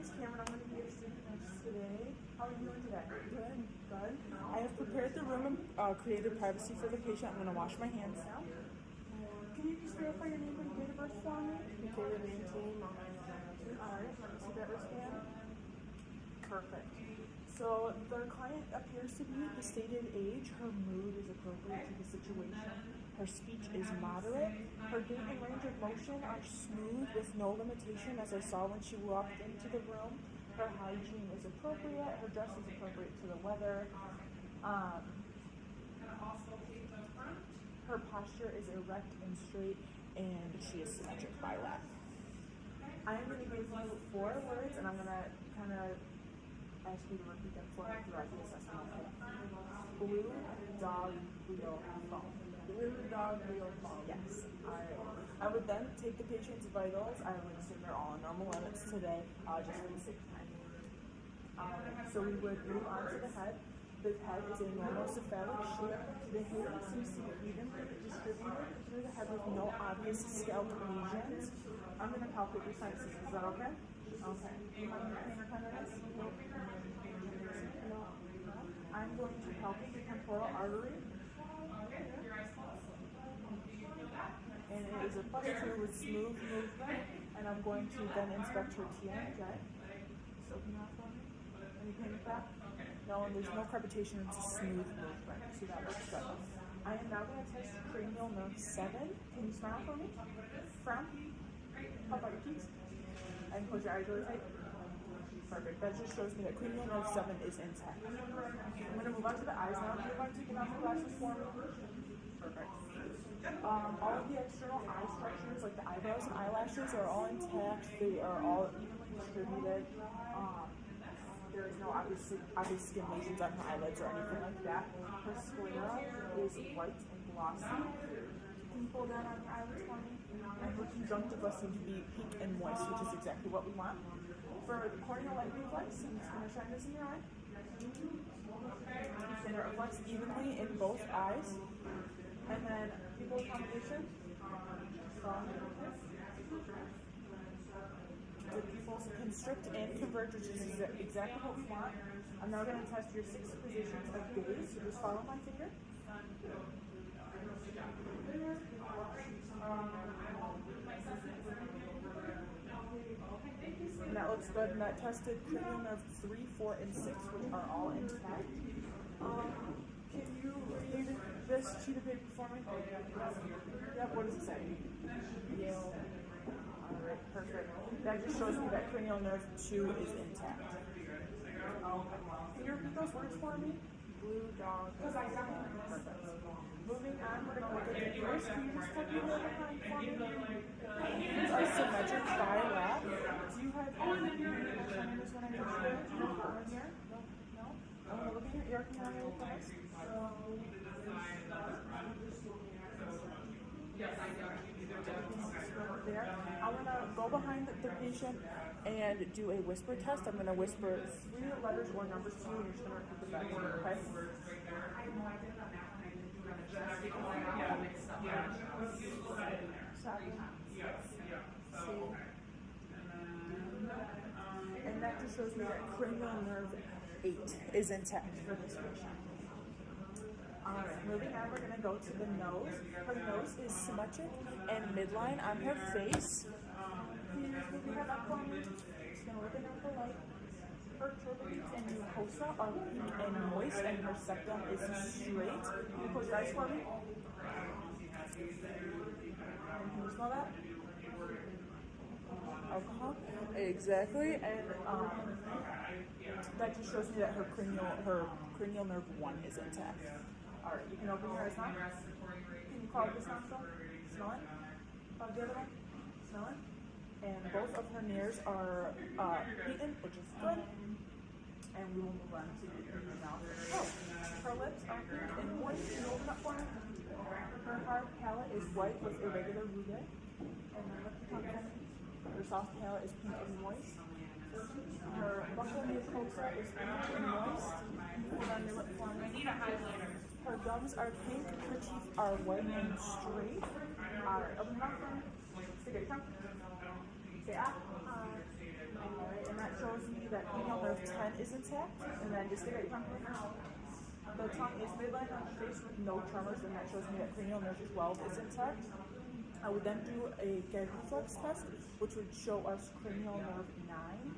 name's Cameron. I'm going to be your student nurse today. How are you doing today? Good. Good. I have prepared the room and created privacy for the patient. I'm going to wash my hands now. Can you just verify your name and date of birth for me? Victoria Mantine. Alright, let me see that wristband. Perfect. So the client appears to be the stated age. Her mood is appropriate to the situation. Her speech is moderate. Her gait and range of motion are smooth with no limitation, as I saw when she walked into the room. Her hygiene is appropriate. Her dress is appropriate to the weather. Her posture is erect and straight, and she is symmetric bilateral. I am going to give you 4 words, and I'm going to kind of ask you to repeat them for me throughout the assessment. Blue dog wheel phone. Blue dog wheel phone. Yes. Alright. I would then take the patient's vitals. I would assume they're all in normal limits today, just for the sake of time. So we would move on to the head. The head is a normal cephalic shape. The hair seems to be evenly distributed through the head with no obvious scalp lesions. I'm going to palpate your sinuses. Is that okay? Okay. Do you mind your pain or tenderness? Nope. No. I'm going to palpate the temporal artery. And it is a +2 with smooth movement. And I'm going to then inspect her TMJ. Just open that for me. Any pain with that? No, and there's no crepitation. It's a smooth movement. See, that looks good. I am now going to test cranial nerve 7. Can you smile for me? Frown. How about your cheeks? And close your eyes really tight. Perfect. That just shows me that cranial nerve 7 is intact. I'm going to move on to the eyes now. Do you mind taking off the glasses for me? Perfect. All of the external eye structures, like the eyebrows and eyelashes, are all intact. They are all evenly distributed. There is no obvious skin lesions on her eyelids or anything like that. Her sclera is white and glossy. Can you pull down on your eyelids for me? And her conjunctiva seem to be pink and moist, which is exactly what we want. For the corneal light reflex, I'm just going to shine this in your eye. And it reflects evenly in both eyes. And then pupil accommodation. Strong. The pupils constrict and converge, which is exactly what we want. I'm now going to test your 6 positions of gaze. So just follow my finger. And that looks good. And that tested cranial nerve 3, 4, and 6, which are all intact. Can you read this sheet of paper for me? Yep, what does it say? Yale. Alright, perfect. That just shows me that cranial nerve 2 is intact. Can you repeat those words for me? Blue dog. Perfect. Moving on, we're going to look at the ears. Can you just tuck your hair behind for me? These are symmetric bilateral. Do you have any shyness when I touch your hair? Do you have one here? No? No? I'm going to look at your ear. Can you have your close? Yes, I do. There. I'm going to go behind the patient and do a whisper test. I'm going to whisper 3 letters or numbers to you, and you're just going to repeat the back word, okay? And that just shows me that cranial nerve 8 is intact for this patient. Alright, moving on, we're going to go to the nose. Her nose is symmetric and midline on her face. Can you just move your head up for me? Just going to look at her for light. Her turbinates and mucosa are pink and moist, and her septum is straight. Can you close your eyes for me? And can you smell that? Alcohol? Exactly. And that just shows me that her cranial nerve 1 is intact. Alright, you can open your eyes now. Can you clog this nostril? Smell it? Clog the other one? Smell it? And both of her nares are beaten, which is good. And we will move on to the mouth. Oh, her lips are pink and moist. Can you open up for me? Her hard palate is white with irregular rugae. And her lip content, her soft palate is pink and moist. Her buccal mucosa is pink and moist. Put on your lip for me. Her gums are pink. Her teeth are white and straight. Alright, open your mouth for me. Stick your tongue. Say ah. Alright, and that shows that cranial nerve 10 is intact, and then just stick out your tongue right now. The tongue is midline on the face with no tremors, and that shows me that cranial nerve 12 is intact. I would then do a gag reflex test, which would show us cranial nerve 9.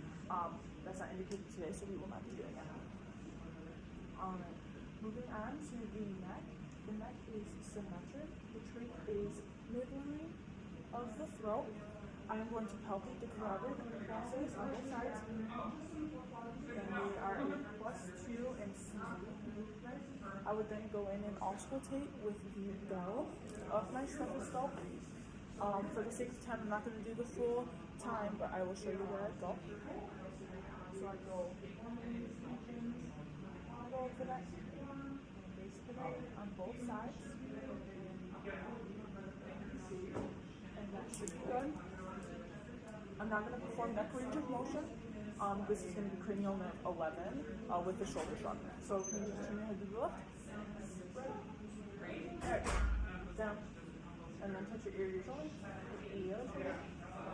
That's not indicated today, so we will not be doing that. Moving on to the neck. The neck is symmetric. The trach is midline of the throat. I am going to palpate the carotid process on both sides. And they are a +2 and smooth movement. I would then go in and auscultate with the bell of my stethoscope. For the sake of time, I'm not going to do the full time, but I will show you where I go. So I go for that base on both sides. And that should be good. I'm not going to perform neck range of motion. This is going to be cranial nerve 11 with the shoulder shrug. So can you just turn your head to the left? Right. Down. And then touch your ear to your shoulder.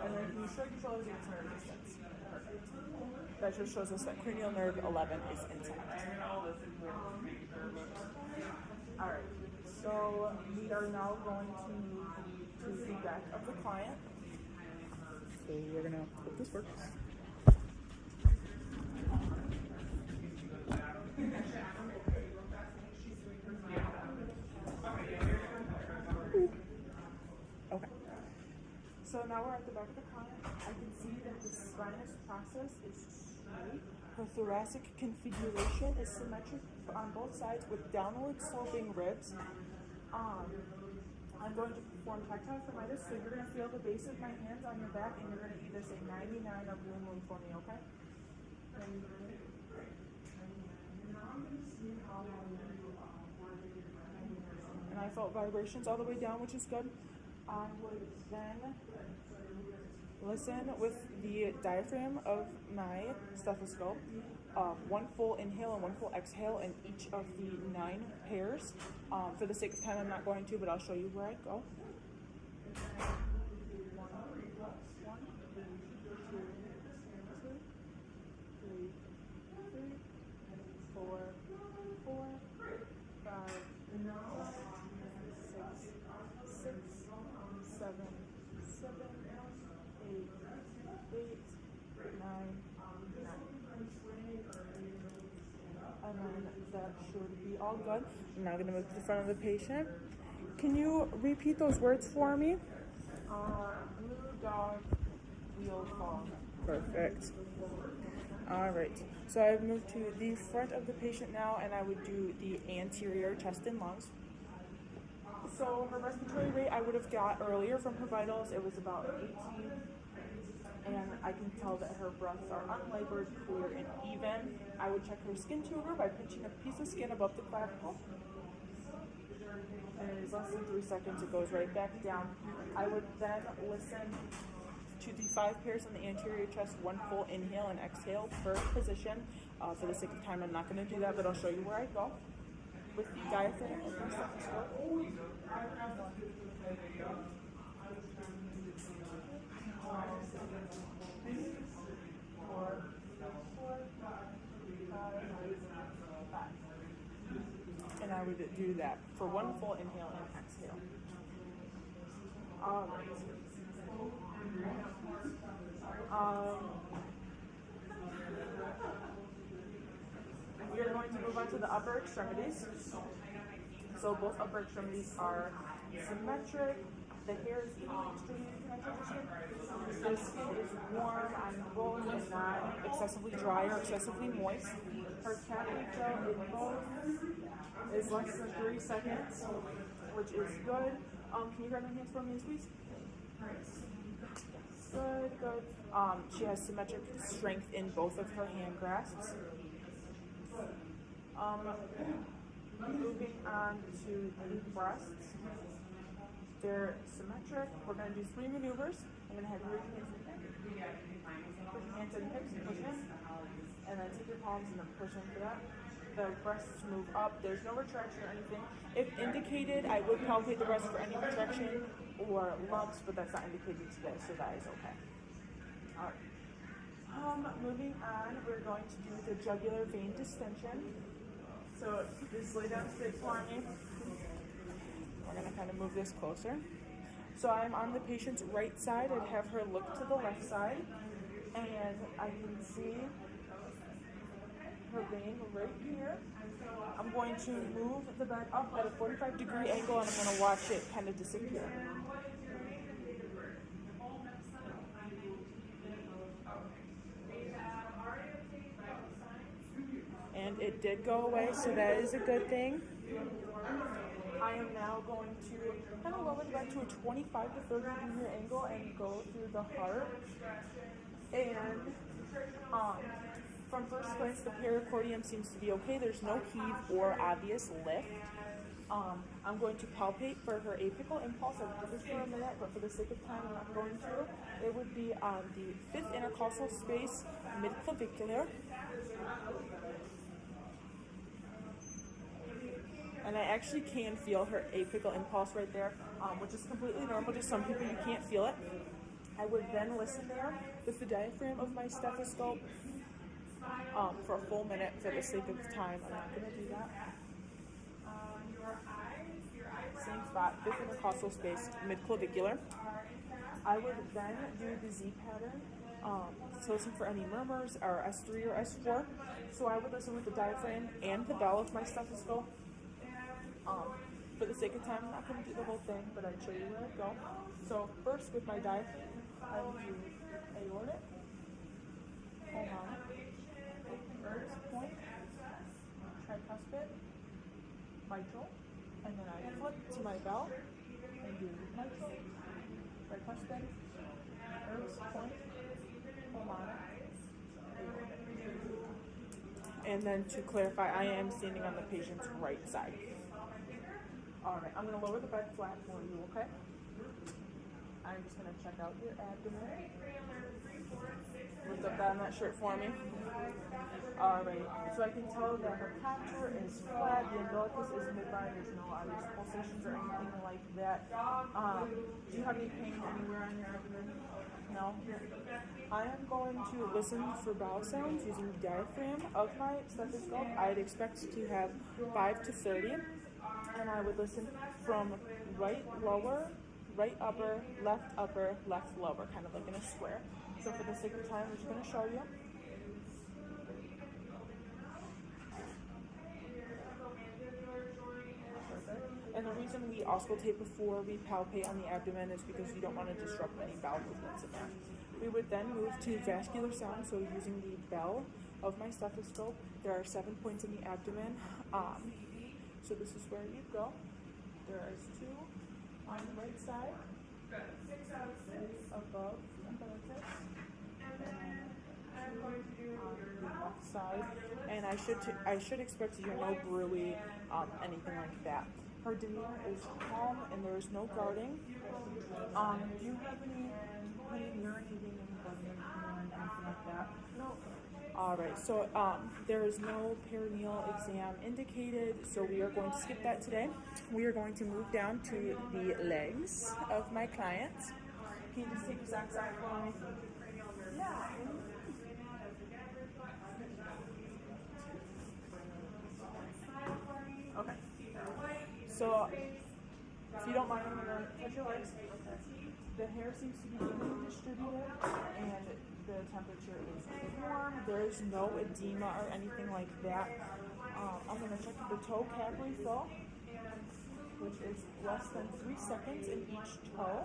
And then can you shrug your shoulders and turn distance? Perfect. That just shows us that cranial nerve 11 is intact. Alright, so we are now going to move to the back of the client. So we're going to hope this works. Okay. So now we're at the back of the client. I can see that the spinous process is straight. Her thoracic configuration is symmetric on both sides with downward sloping ribs. I'm going to perform tactile thermitis, so you're going to feel the base of my hands on your back, and you're going to either say 99 or boom boom for me, okay? And I felt vibrations all the way down, which is good. I would then listen with the diaphragm of my stethoscope. One full inhale and one full exhale in each of the 9 pairs. For the sake of time, I'm not going to, but I'll show you where I go. 1, 2, 3, 4, 5, 6, 7, 8, 9. And then that should be all good. I'm now going to move to the front of the patient. Can you repeat those words for me? Blue dog, wheel fall. Perfect. All right. So I've moved to the front of the patient now, and I would do the anterior chest and lungs. So her respiratory rate I would have got earlier from her vitals. It was about 18. And I can tell that her breaths are unlabored, clear, and even. I would check her skin tumor by pinching a piece of skin above the clavicle. And it is less than 3 seconds, it goes right back down. I would then listen to the 5 pairs on the anterior chest, 1 full inhale and exhale per position. For the sake of time, I'm not going to do that, but I'll show you where I go. With the diaphragm of my stethoscope. And I would do that for 1 full inhale and exhale. All right. We are going to move on to the upper extremities. So both upper extremities are symmetric. The hair is evenly distributed. Can I touch your skin? The skin is warm on both and not excessively dry or excessively moist. Her cavity fill in both is less than 3 seconds, which is good. Can you grab my hands for me and squeeze? Good, good. She has symmetric strength in both of her hand grasps. Moving on to the breasts. They're symmetric. We're going to do 3 maneuvers. I'm going to have you raise your hands in the neck. Put your hands on your hips and push in. And then take your palms and then push in for that. The breasts move up. There's no retraction or anything. If indicated, I would palpate the breast for any retraction or lumps, but that's not indicated today, so that is okay. All right. Moving on, we're going to do the jugular vein distension. So just lay down straight for me. We're going to kind of move this closer. So I'm on the patient's right side. I'd have her look to the left side, and I can see her vein right here. I'm going to move the bed up at a 45-degree angle, and I'm going to watch it kind of disappear. And it did go away, so that is a good thing. I am now going to kind of lower the bed to a 25 to 30 degree angle and go through the heart. And from first glance, the pericardium seems to be okay. There's no heave or obvious lift. I'm going to palpate for her apical impulse. I've did this for a minute, but for the sake of time, I'm not going to. It would be on the 5th intercostal space, mid-clavicular. And I actually can feel her apical impulse right there, which is completely normal. Just some people, you can't feel it. I would then listen there with the diaphragm of my stethoscope for a full minute for the sake of time. I'm not going to do that. Same spot, 5th intercostal space, mid-clavicular. I would then do the Z pattern to listen for any murmurs or S3 or S4. So I would listen with the diaphragm and the bell of my stethoscope. For the sake of time, I'm not going to do the whole thing, but I'd show you where I go. So first, with my diaphragm, I would do aortic, pulmonic, Erb's point, tricuspid, mitral, and then I flip to my bell and do mitral, tricuspid, Erb's point, pulmonic, aortic. And then to clarify, I am standing on the patient's right side. All right, I'm going to lower the bed flat for you, okay? I'm just going to check out your abdomen. Lift up that on that shirt for me. All right, so I can tell that her contour is flat, the umbilicus is midline, there's no obvious pulsations or anything like that. Do you have any pain anywhere on your abdomen? No? I am going to listen for bowel sounds using the diaphragm of my stethoscope. I'd expect to have 5 to 30. And I would listen from right lower, right upper, left lower, kind of like in a square. So for the sake of time, I'm just going to show you. Perfect. And the reason we auscultate before we palpate on the abdomen is because you don't want to disrupt any bowel movements in there. We would then move to vascular sound, so using the bell of my stethoscope. There are 7 points in the abdomen. So this is where you go. There is 2 on the right side, 6 above umbilicus, and then 2 on the left side. And I should expect to hear no bruit, anything like that. Her demeanor is calm, and there is no guarding. Do you have any pain, urinating, anything like that? No. All right, so there is no perineal exam indicated, so we are going to skip that today. We are going to move down to the legs of my client. Can you just take your socks off for me? Yeah. Okay. So, if you don't mind, I'm going to touch your legs. The hair seems to be evenly distributed, and the temperature is warm. There is no edema or anything like that. I'm going to check the toe cap refill, which is less than 3 seconds in each toe.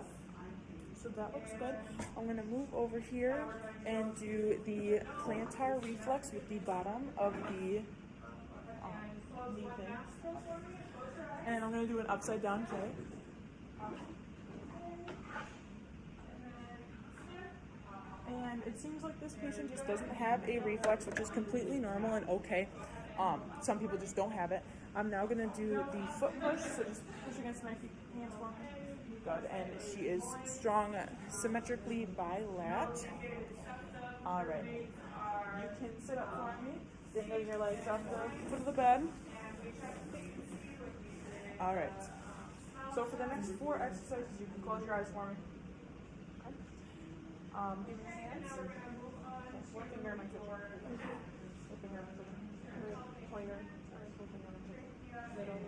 So that looks good. I'm going to move over here and do the plantar reflex with the bottom of the knee thing. And I'm going to do an upside down J. And it seems like this patient just doesn't have a reflex, which is completely normal and okay. Some people just don't have it. I'm now going to do the foot push, so just push against my hands for me. Good, and she is strong symmetrically bilat. All right, you can sit up for me, dangling your legs off the foot of the bed. All right, so for the next 4 exercises, you can close your eyes for me. Okay. Give me your hands. One finger in my kitchen. One finger in my kitchen. Pointer. One finger in my kitchen. Middle.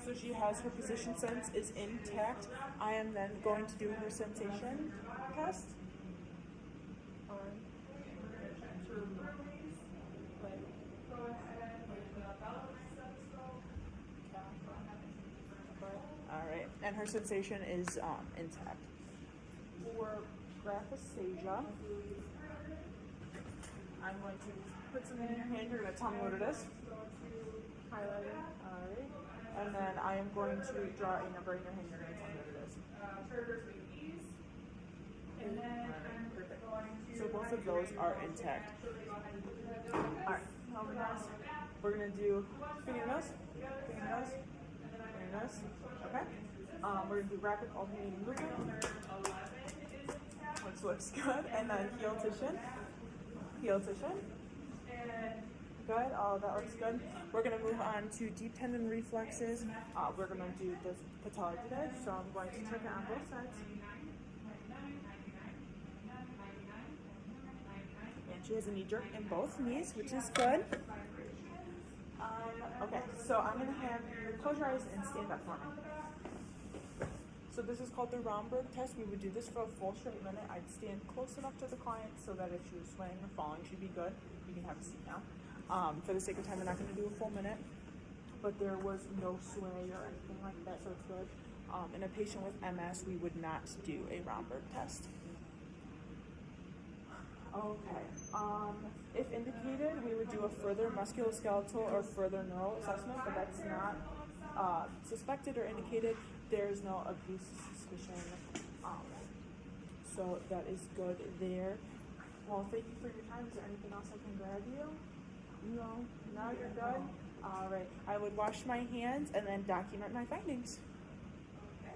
So she has her position sense is intact. I am then going to do her sensation test. Alright, and her sensation is intact. For graphaphasia, I'm going to put something in your hand. You're going to tell me what it is. Highlighter. Alright. And then I am going to draw a number in your hand. You're going to tell me what it is. Alright, perfect. So both of those are intact. Alright, we're going to do fingernails. Okay. We're going to do rapid alternating movement, which looks good. And then heel tissue. Good. Oh, that looks good. We're going to move on to deep tendon reflexes. We're going to do this patella today. So I'm going to check it on both sides. And she has a knee jerk in both knees, which is good. Okay, so I'm going to have you close your eyes and stand up for me. So this is called the Romberg test. We would do this for a full straight minute. I'd stand close enough to the client so that if she was swaying or falling, she'd be good. You can have a seat now. For the sake of time, I'm not going to do a full minute, but there was no sway or anything like that, so it's good. In a patient with MS, we would not do a Romberg test. Okay. If indicated, we would do a further musculoskeletal or further neural assessment, but that's not suspected or indicated. There is no abuse suspicion. So that is good there. Well, thank you for your time. Is there anything else I can grab you? No? Now you're good? All right. I would wash my hands and then document my findings.